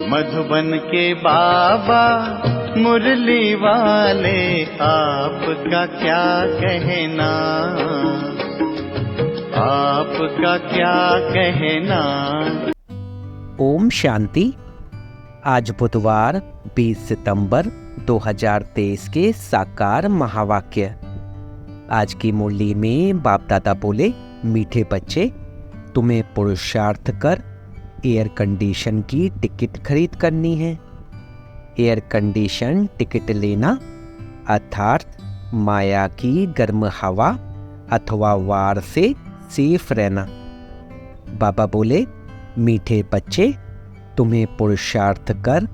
मधुबन के बाबा मुरली वाले, आपका क्या कहना, आपका क्या कहना। ओम शांति। आज बुधवार 20 सितंबर 2023 के साकार महावाक्य। आज की मुरली में बाप दादा बोले, मीठे बच्चे, तुम्हें पुरुषार्थ कर एयर कंडीशन की टिकट खरीद करनी है। एयर कंडीशन टिकट लेना अर्थात माया की गर्म हवा अथवा वार से सेफ रहना। बाबा बोले, मीठे बच्चे, तुम्हें पुरुषार्थ कर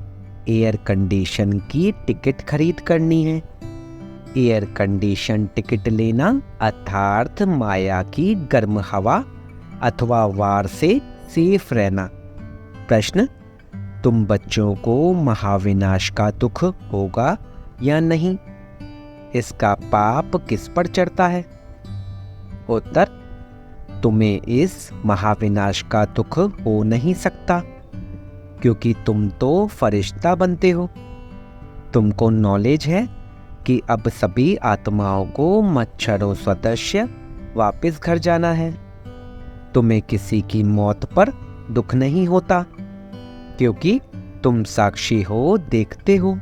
एयर कंडीशन की टिकट खरीद करनी है। एयर कंडीशन टिकट लेना अर्थात माया की गर्म हवा अथवा वार से सेफ रहना। प्रश्न, तुम बच्चों को महाविनाश का दुख होगा या नहीं? इसका पाप किस पर चढ़ता है? उत्तर, तुम्हें इस महाविनाश का दुख हो नहीं सकता, क्योंकि तुम तो फरिश्ता बनते हो। तुमको नॉलेज है कि अब सभी आत्माओं को मच्छरों सदस्य वापस घर जाना है। तुम्हें किसी की मौत पर दुख नहीं होता, क्योंकि तुम साक्षी हो, देखते हो।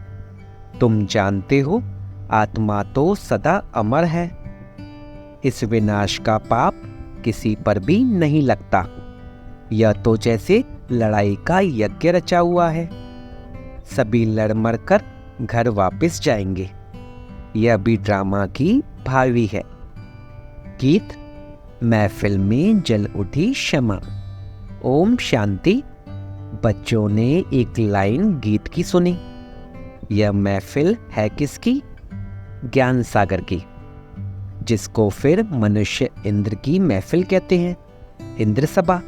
तुम जानते हो आत्मा तो सदा अमर है। इस विनाश का पाप किसी पर भी नहीं लगता। यह तो जैसे लड़ाई का यज्ञ रचा हुआ है। सभी लड़ मर कर घर वापस जाएंगे। यह भी ड्रामा की भावी है। गीत, महफिल में जल उठी क्षमा। ओम शांति। बच्चों ने एक लाइन गीत की सुनी। यह महफिल है किसकी? ज्ञान सागर की, जिसको फिर मनुष्य इंद्र की महफिल कहते हैं, इंद्र सभा।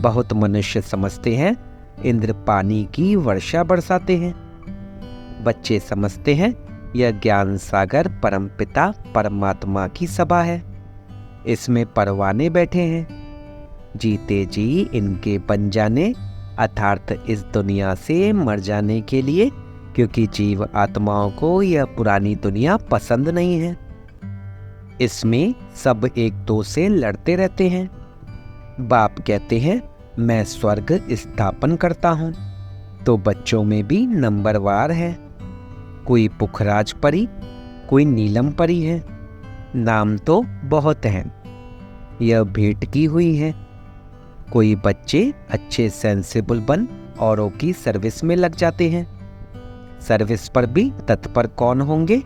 बहुत मनुष्य समझते हैं इंद्र पानी की वर्षा बरसाते हैं। बच्चे समझते हैं यह ज्ञान सागर परमपिता परमात्मा की सभा है। इसमें परवाने बैठे हैं। जीते जी इनके बन जाने अर्थात इस दुनिया से मर जाने के लिए, क्योंकि जीव आत्माओं को यह पुरानी दुनिया पसंद नहीं है। इसमें सब एक दो से लड़ते रहते हैं। बाप कहते हैं, मैं स्वर्ग स्थापन करता हूँ। तो बच्चों में भी नंबरवार है। कोई पुखराज परी, कोई नीलम परी है। नाम तो बहुत हैं। यह भेंट की हुई है। कोई बच्चे अच्छे सेंसिबल बन औरों की सर्विस में लग जाते हैं। सर्विस पर भी तत्पर कौन होंगे?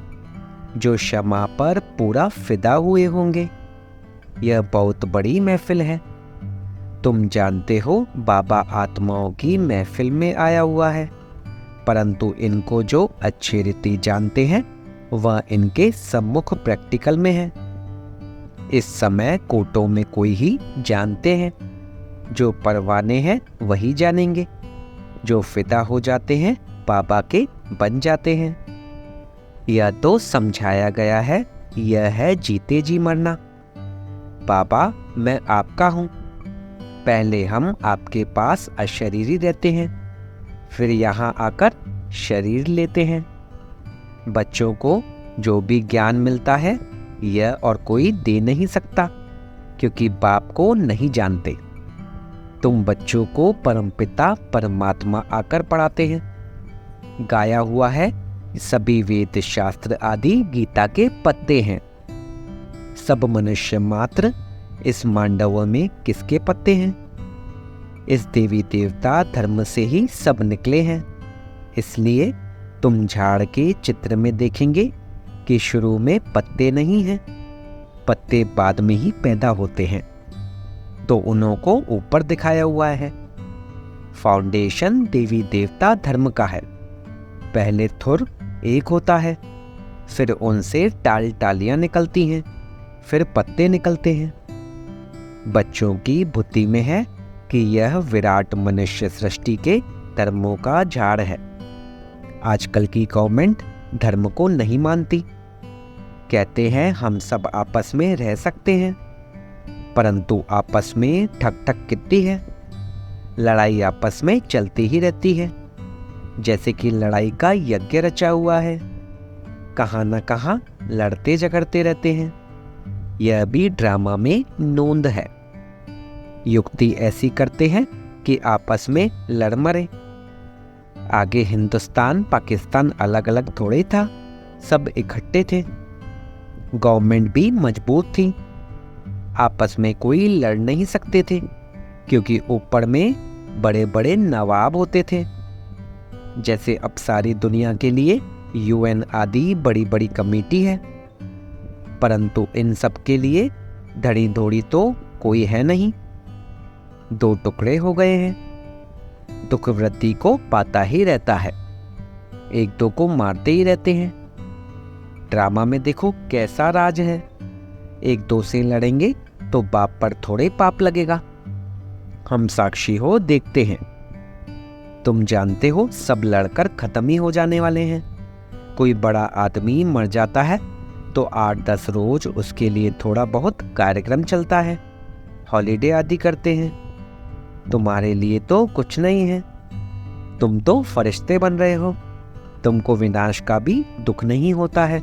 जो क्षमा पर पूरा फिदा हुए होंगे। यह बहुत बड़ी महफिल है। तुम जानते हो बाबा आत्माओं की महफिल में आया हुआ है, परंतु इनको जो अच्छी रीति जानते हैं वह इनके सम्मुख प्रैक्टिकल में है। इस समय कोटों में कोई ही जानते हैं। जो परवाने हैं वही जानेंगे। जो फिदा हो जाते हैं बाबा के बन जाते हैं। यह तो समझाया गया है। यह है जीते जी मरना। बाबा, मैं आपका हूँ। पहले हम आपके पास अशरीरी रहते हैं, फिर यहाँ आकर शरीर लेते हैं। बच्चों को जो भी ज्ञान मिलता है यह और कोई दे नहीं सकता, क्योंकि बाप को नहीं जानते। तुम बच्चों को परमपिता परमात्मा आकर पढ़ाते हैं। गाया हुआ है, सभी वेद शास्त्र आदि गीता के पत्ते हैं। सब मनुष्य मात्र इस मांडव में किसके पत्ते हैं? इस देवी देवता धर्म से ही सब निकले हैं। इसलिए तुम झाड़ के चित्र में देखेंगे कि शुरू में पत्ते नहीं हैं। पत्ते बाद में ही पैदा होते हैं, तो उन्हों को ऊपर दिखाया हुआ है। फाउंडेशन देवी देवता धर्म का है। पहले थुर एक होता है, फिर उनसे टाल टालियां निकलती हैं, फिर पत्ते निकलते हैं। बच्चों की बुद्धि में है कि यह विराट मनुष्य सृष्टि के धर्मों का झाड़ है। आजकल की गवर्नमेंट धर्म को नहीं मानती। कहते हैं हम सब आपस में रह सकते हैं, परंतु आपस में ठक ठक कितनी है। लड़ाई आपस में चलती ही रहती है, जैसे कि लड़ाई का यज्ञ रचा हुआ है। कहाँ न कहाँ लड़ते झगड़ते रहते हैं। यह भी ड्रामा में नोंद है। युक्ति ऐसी करते हैं कि आपस में लड़ मरे। आगे हिंदुस्तान पाकिस्तान अलग अलग थोड़े था, सब इकट्ठे थे। गवर्नमेंट भी मजबूत थी, आपस में कोई लड़ नहीं सकते थे, क्योंकि ऊपर में बड़े बड़े नवाब होते थे। जैसे अब सारी दुनिया के लिए UN आदि बड़ी बड़ी कमेटी है, परंतु इन सब के लिए धड़ी धोड़ी तो कोई है नहीं। दो टुकड़े हो गए हैं। दुख वृत्ति को पाता ही रहता है, एक दो को मारते ही रहते हैं। ड्रामा में देखो कैसा राज है। एक दो से लड़ेंगे तो बाप पर थोड़े पाप लगेगा। हम साक्षी हो, देखते हैं। तुम जानते हो सब लड़कर खत्म ही हो जाने वाले हैं। कोई बड़ा आदमी मर जाता है तो 8-10 रोज उसके लिए थोड़ा बहुत कार्यक्रम चलता है, हॉलीडे आदि करते हैं। तुम्हारे लिए तो कुछ नहीं है, तुम तो फरिश्ते बन रहे हो, तुमको विनाश का भी दुख नहीं होता है।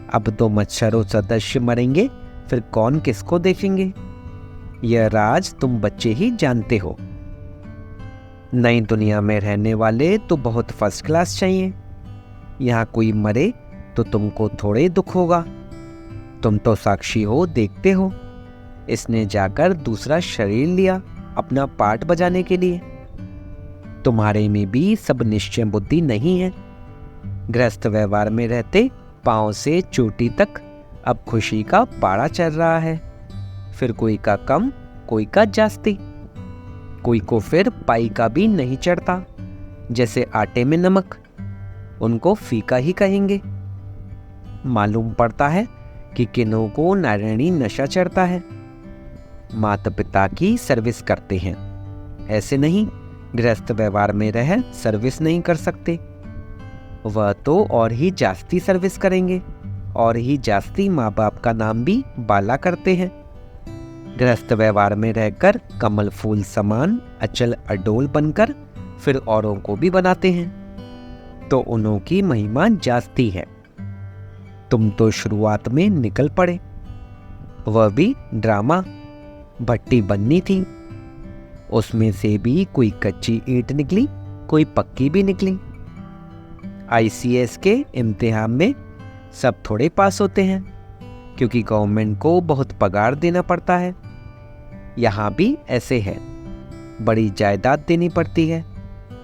अब तो मच्छरों सदस्य मरेंगे, फिर कौन किसको देखेंगे। यह राज तुम बच्चे ही जानते हो। नई दुनिया में रहने वाले तो बहुत फर्स्ट क्लास चाहिए। यहाँ कोई मरे तो तुमको थोड़े दुख होगा। तुम तो साक्षी हो, देखते हो। इसने जाकर दूसरा शरीर लिया अपना पार्ट बजाने के लिए। तुम्हारे में भी सब निश्चय बुद्धि नहीं है। गृहस्थ व्यवहार में रहते पांव से चोटी तक अब खुशी का पारा चल रहा है। फिर कोई का कम, कोई का जास्ती। कोई को फिर पाई का भी नहीं चढ़ता, जैसे आटे में नमक, उनको फीका ही कहेंगे। मालूम पड़ता है कि किन्हों को नारायणी नशा चढ़ता है। माता पिता की सर्विस करते हैं, ऐसे नहीं गृहस्थ व्यवहार में रह सर्विस नहीं कर सकते। वह तो और ही जास्ती सर्विस करेंगे, और ही जास्ती माँ बाप का नाम भी बाला करते हैं। गृहस्थ व्यवहार में रहकर कमल फूल समान अचल अडोल बनकर फिर औरों को भी बनाते हैं, तो उन्हों की महिमा जास्ती है। तुम तो शुरुआत में निकल पड़े, वह भी ड्रामा। भट्टी बननी थी, उसमें से भी कोई कच्ची ईंट निकली, कोई पक्की भी निकली। ICS के इम्तिहान में सब थोड़े पास होते हैं, क्योंकि गवर्नमेंट को बहुत पगार देना पड़ता है। यहाँ भी ऐसे है, बड़ी जायदाद देनी पड़ती है।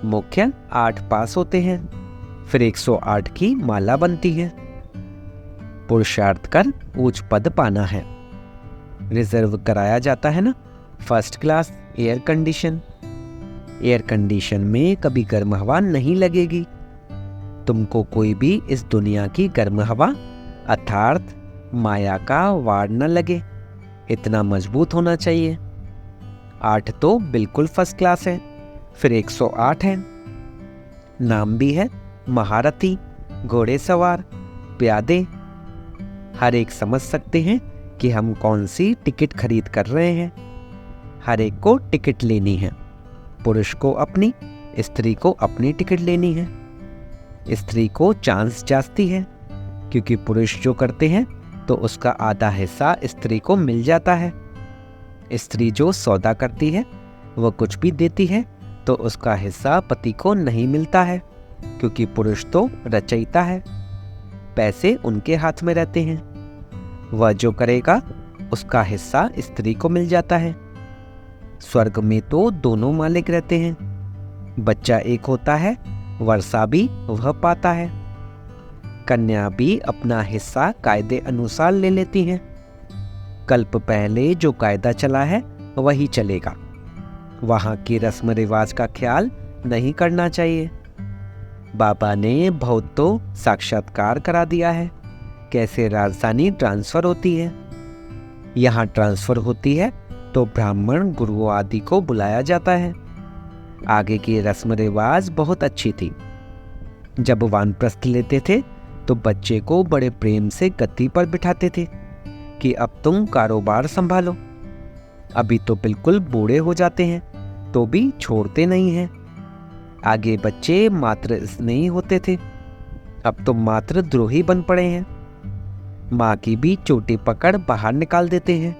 मुख्य 8 पास होते हैं, फिर 108 की माला बनती है। पुरुषार्थ कर उच्च पद पाना है। रिजर्व कराया जाता है ना, first class air condition. Air condition में कभी गर्म हवा नहीं लगेगी। तुमको कोई भी इस दुनिया की गर्म हवा अर्थात माया का वार न लगे, इतना मजबूत होना चाहिए। 8 तो बिल्कुल फर्स्ट क्लास है, फिर 108 है। नाम भी है महारथी, घोड़े सवार, प्यादे। हर एक समझ सकते हैं कि हम कौन सी टिकट खरीद कर रहे हैं। हर एक को टिकट लेनी है। पुरुष को अपनी, स्त्री को अपनी टिकट लेनी है। स्त्री को चांस जास्ती है, क्योंकि पुरुष जो करते हैं तो उसका आधा हिस्सा स्त्री को मिल जाता है। स्त्री जो सौदा करती है वह कुछ भी देती है तो उसका हिस्सा पति को नहीं मिलता है, क्योंकि पुरुष तो रचयिता है, पैसे उनके हाथ में रहते हैं। वह जो करेगा उसका हिस्सा स्त्री को मिल जाता है। स्वर्ग में तो दोनों मालिक रहते हैं। बच्चा एक होता है, वर्षा भी वह पाता है। कन्या भी अपना हिस्सा कायदे अनुसार ले लेती हैं। कल्प पहले जो कायदा चला है वही चलेगा। वहाँ की रस्म रिवाज का ख्याल नहीं करना चाहिए। बाबा ने बहुत तो साक्षात्कार करा दिया है, कैसे राजधानी ट्रांसफर होती है। यहाँ ट्रांसफर होती है तो ब्राह्मण गुरुओं आदि को बुलाया जाता है। आगे की रस्म रिवाज बहुत अच्छी थी। जब वानप्रस्थ लेते थे तो बच्चे को बड़े प्रेम से गद्दी पर बिठाते थे कि अब तुम कारोबार संभालो। अभी तो बिल्कुल बूढ़े हो जाते हैं तो भी छोड़ते नहीं हैं। आगे बच्चे मात्र स्नेही होते थे, अब तो मात्र द्रोही बन पड़े हैं। माँ की भी चोटी पकड़ बाहर निकाल देते हैं।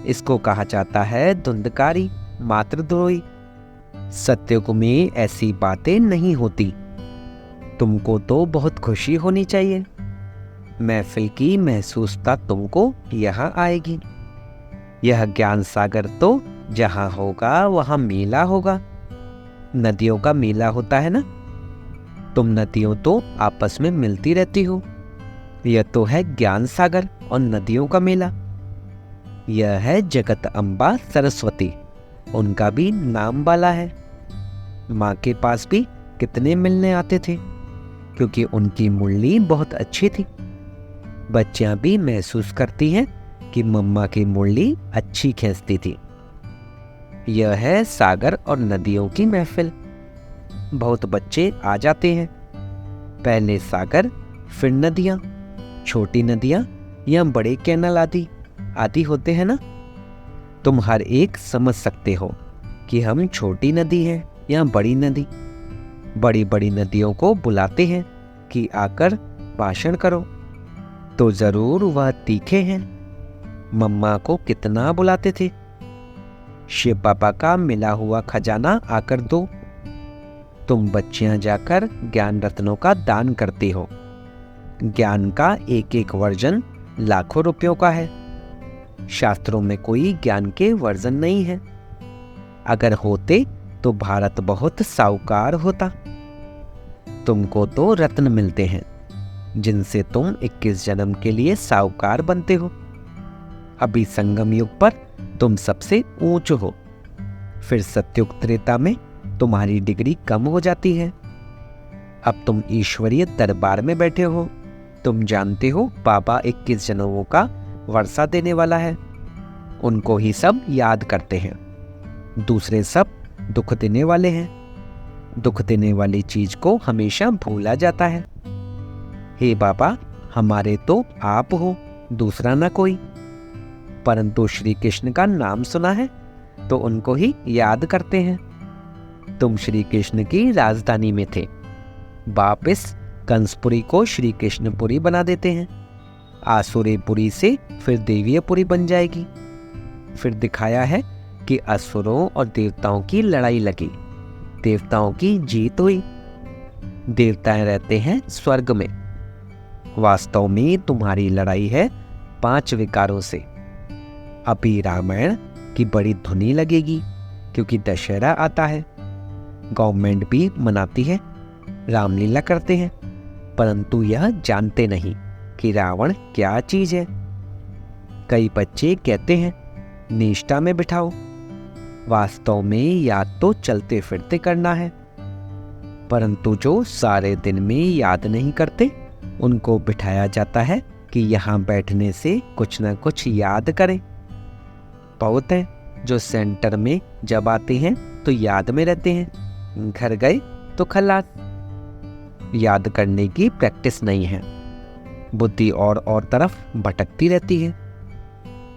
इसको कहा जाता है धुंधकारी, मातृद्रोही। सत्युग में ऐसी बातें नहीं होती। तुमको तो बहुत खुशी होनी चाहिए। महफिल की महसूसता तुमको यहाँ आएगी। यह ज्ञान सागर तो जहाँ होगा वहाँ मेला होगा। नदियों का मेला होता है ना, तुम नदियों तो आपस में मिलती रहती हो। यह तो है ज्ञान सागर और नदियों का मेला। यह है जगत अम्बा सरस्वती, उनका भी नाम वाला है। माँ के पास भी कितने मिलने आते थे, क्योंकि उनकी मुरली बहुत अच्छी थी। बच्चियां भी महसूस करती हैं कि मम्मा की मुरली अच्छी खींचती थी। यह है सागर और नदियों की महफिल। बहुत बच्चे आ जाते हैं, पहले सागर, फिर नदियाँ, छोटी नदियाँ या बड़े कैनल आदि होते हैं ना। तुम हर एक समझ सकते हो कि हम छोटी नदी हैं या बड़ी नदी। बड़ी बड़ी नदियों को बुलाते हैं कि आकर भाषण करो, तो जरूर वह तीखे हैं। मम्मा को कितना बुलाते थे, शिव बाबा का मिला हुआ खजाना आकर दो। तुम बच्चियां जाकर ज्ञान रत्नों का दान करती हो। ज्ञान का एक एक वर्जन लाखों रुपयों का है। शास्त्रों में कोई ज्ञान के वर्जन नहीं है। अगर होते तो भारत बहुत साहूकार होता। तुमको तो रत्न मिलते हैं, जिनसे तुम 21 जन्म के लिए साहूकार बनते हो। अभी संगम युग पर तुम सबसे ऊंच हो, फिर सत्युग त्रेता में तुम्हारी डिग्री कम हो जाती है। अब तुम ईश्वरीय दरबार में बैठे हो। तुम जानते हो बाबा 21 जन्मों का वर्षा देने वाला है। उनको ही सब याद करते हैं, दूसरे सब दुख देने वाले हैं। दुख देने वाली चीज को हमेशा भूला जाता है। हे बाबा, हमारे तो आप हो, दूसरा ना कोई। परंतु श्री कृष्ण का नाम सुना है तो उनको ही याद करते हैं। तुम श्री कृष्ण की राजधानी में थे, वापिस कंसपुरी को श्री कृष्णपुरी बना देते हैं। आसुरीपुरी से फिर देवीपुरी बन जाएगी। फिर दिखाया है कि असुरों और देवताओं की लड़ाई लगी, देवताओं की जीत हुई। देवताएं रहते हैं स्वर्ग में। वास्तव में तुम्हारी लड़ाई है 5 विकारों से। अभी रामायण की बड़ी धुनी लगेगी, क्योंकि दशहरा आता है। गवर्नमेंट भी मनाती है, रामलीला करते हैं, परंतु यह जानते नहीं कि रावण क्या चीज है। कई बच्चे कहते हैं निष्ठा में बिठाओ। वास्तव में याद तो चलते फिरते करना है, परंतु जो सारे दिन में याद नहीं करते उनको बिठाया जाता है कि यहाँ बैठने से कुछ न कुछ याद करें। बहुत है जो सेंटर में जब आते हैं तो याद में रहते हैं, घर गए तो खल्लास। याद करने की प्रैक्टिस नहीं है, बुद्धि और तरफ भटकती रहती है।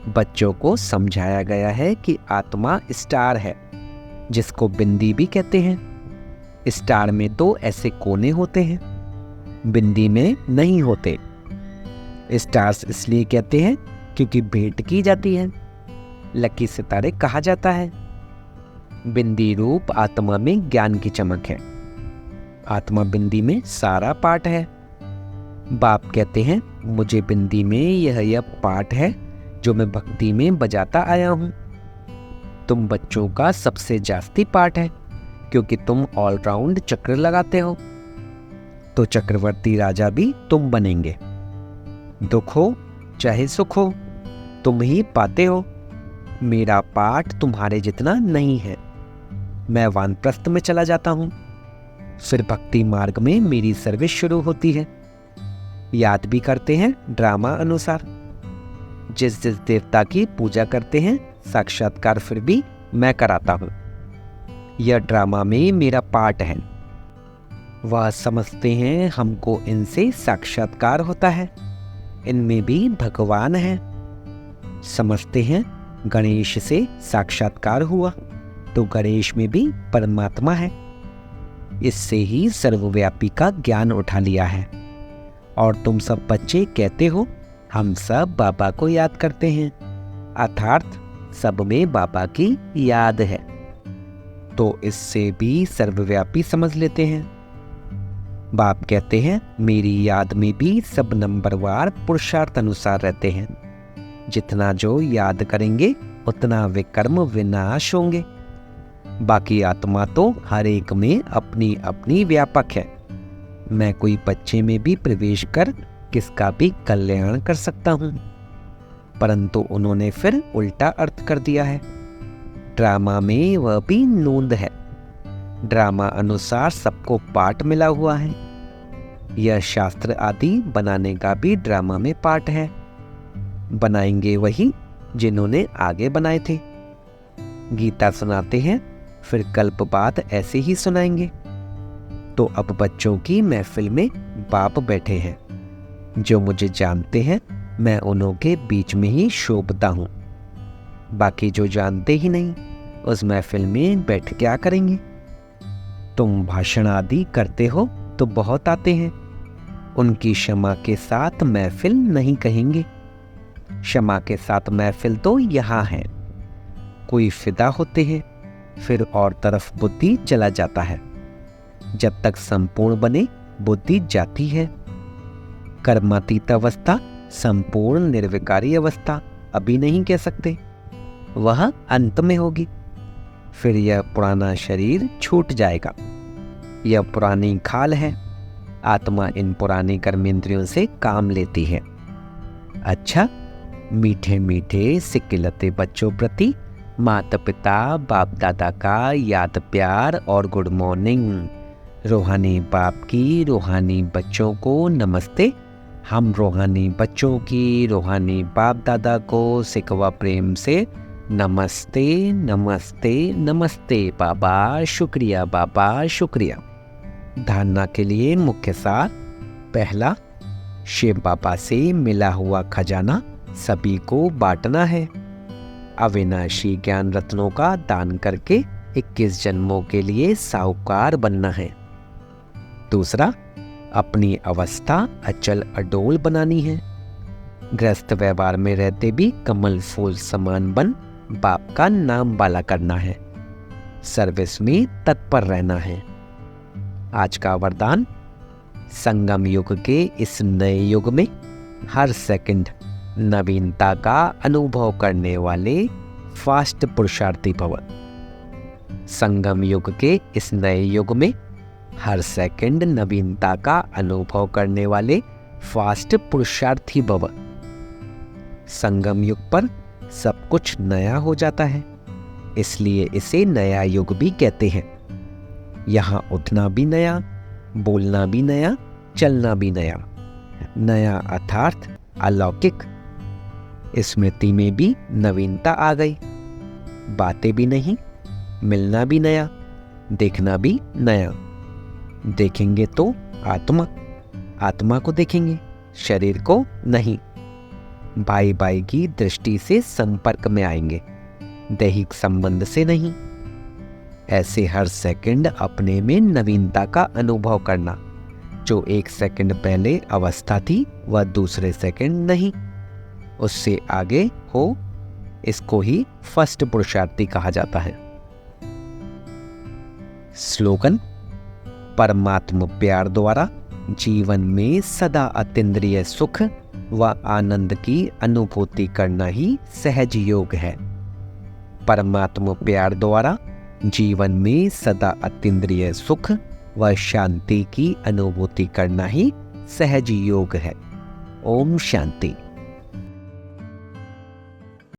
बच्चों को समझाया गया है कि आत्मा स्टार है, जिसको बिंदी भी कहते हैं। स्टार में तो ऐसे कोने होते हैं, बिंदी में नहीं होते। स्टार्स इसलिए कहते हैं क्योंकि भेंट की जाती है, लकी सितारे कहा जाता है। बिंदी रूप आत्मा में ज्ञान की चमक है। आत्मा बिंदी में सारा पाठ है। बाप कहते हैं मुझे बिंदी में यह पाठ है जो मैं भक्ति में बजाता आया हूँ। तुम बच्चों का सबसे जास्ती पाठ है, क्योंकि तुम ऑलराउंड चक्र लगाते हो। तो चक्रवर्ती राजा भी तुम बनेंगे। दुख हो चाहे सुख हो, तुम ही पाते हो। मेरा पाठ तुम्हारे जितना नहीं है। मैं वानप्रस्थ में चला जाता हूँ, फिर भक्ति मार्ग में मेरी सर्विस शुरू होती है। याद भी करते हैं ड्रामा अनुसार। जिस जिस देवता की पूजा करते हैं साक्षात्कार फिर भी मैं कराता हूँ। यह ड्रामा में मेरा पार्ट है। वह समझते हैं हमको इनसे साक्षात्कार होता है, इनमें भी भगवान है। समझते हैं गणेश से साक्षात्कार हुआ, तो गणेश में भी परमात्मा है। इससे ही सर्वव्यापी का ज्ञान उठा लिया है। और तुम सब बच्चे कहते हो हम सब बाबा को याद करते हैं, अर्थात सब में बाबा की याद है, तो इससे भी सर्वव्यापी समझ लेते हैं। बाप कहते हैं मेरी याद में भी सब नंबरवार पुरुषार्थ अनुसार रहते हैं। जितना जो याद करेंगे उतना विकर्म विनाश होंगे। बाकी आत्मा तो हर एक में अपनी अपनी व्यापक है। मैं कोई बच्चे में भी प्रवेश कर किसका भी कल्याण कर सकता हूँ, परंतु उन्होंने फिर उल्टा अर्थ कर दिया है। ड्रामा में वह भी नोंद है। ड्रामा अनुसार सबको पाठ मिला हुआ है। यह शास्त्र आदि बनाने का भी ड्रामा में पाठ है। बनाएंगे वही जिन्होंने आगे बनाए थे। गीता सुनाते हैं, फिर कल्प बाद ऐसे ही सुनाएंगे। तो अब बच्चों की महफिल में बाप बैठे हैं। जो मुझे जानते हैं मैं उन्हों के बीच में ही शोभता हूँ। बाकी जो जानते ही नहीं उस महफिल में बैठ क्या करेंगे। तुम भाषण आदि करते हो तो बहुत आते हैं, उनकी क्षमा के साथ महफिल नहीं कहेंगे। क्षमा के साथ महफिल तो यहाँ है। कोई फिदा होते हैं, फिर और तरफ बुद्धि चला जाता है। जब तक संपूर्ण बने बुद्धि जाती है। कर्मातीत अवस्था संपूर्ण निर्विकारी अवस्था अभी नहीं कह सकते, वह अंत में होगी। फिर यह पुराना शरीर छूट जाएगा। यह पुरानी खाल है। आत्मा इन पुरानी कर्मेंद्रियों से काम लेती है। अच्छा, मीठे मीठे सिकिलते बच्चों प्रति माता पिता बाप दादा का याद प्यार और गुड मॉर्निंग। रूहानी बाप की रूहानी बच्चों को नमस्ते। हम रूहानी बच्चों की रूहानी बाप दादा को सिकवा प्रेम से नमस्ते नमस्ते नमस्ते बाबा, शुक्रिया बाबा, शुक्रिया। धारणा के लिए मुख्य सार। पहला, शिव बाबा से मिला हुआ खजाना सभी को बांटना है। अविनाशी ज्ञान रत्नों का दान करके 21 जन्मों के लिए साहूकार बनना है। दूसरा, अपनी अवस्था अचल अडोल बनानी है। गृहस्थ व्यवहार में रहते भी कमल फूल समान बन बाप का नाम वाला करना है। सर्विस में तत्पर रहना है। आज का वरदान, संगम युग के इस नए युग में हर सेकंड नवीनता का अनुभव करने वाले फास्ट पुरुषार्थी भव। संगम युग के इस नए युग में हर सेकंड नवीनता का अनुभव करने वाले फास्ट पुरुषार्थी भव। संगम युग पर सब कुछ नया हो जाता है, इसलिए इसे नया युग भी कहते हैं। यहाँ उठना भी नया, बोलना भी नया, चलना भी नया। नया अर्थात अलौकिक। स्मृति में भी नवीनता आ गई। बातें भी नहीं, मिलना भी नया, देखना भी नया। देखेंगे तो आत्मा, आत्मा को देखेंगे, शरीर को नहीं। भाई भाई की दृष्टि से संपर्क में आएंगे, दैहिक संबंध से नहीं। ऐसे हर सेकंड अपने में नवीनता का अनुभव करना। जो एक सेकंड पहले अवस्था थी वह दूसरे सेकंड नहीं, उससे आगे हो। इसको ही फर्स्ट पुरुषार्थी कहा जाता है। स्लोगन, परमात्म प्यार द्वारा जीवन में सदा अतीन्द्रिय सुख व आनंद की अनुभूति करना ही सहज योग है। परमात्म प्यार द्वारा जीवन में सदा अतीन्द्रिय सुख व शांति की अनुभूति करना ही सहज योग है। ओम शांति।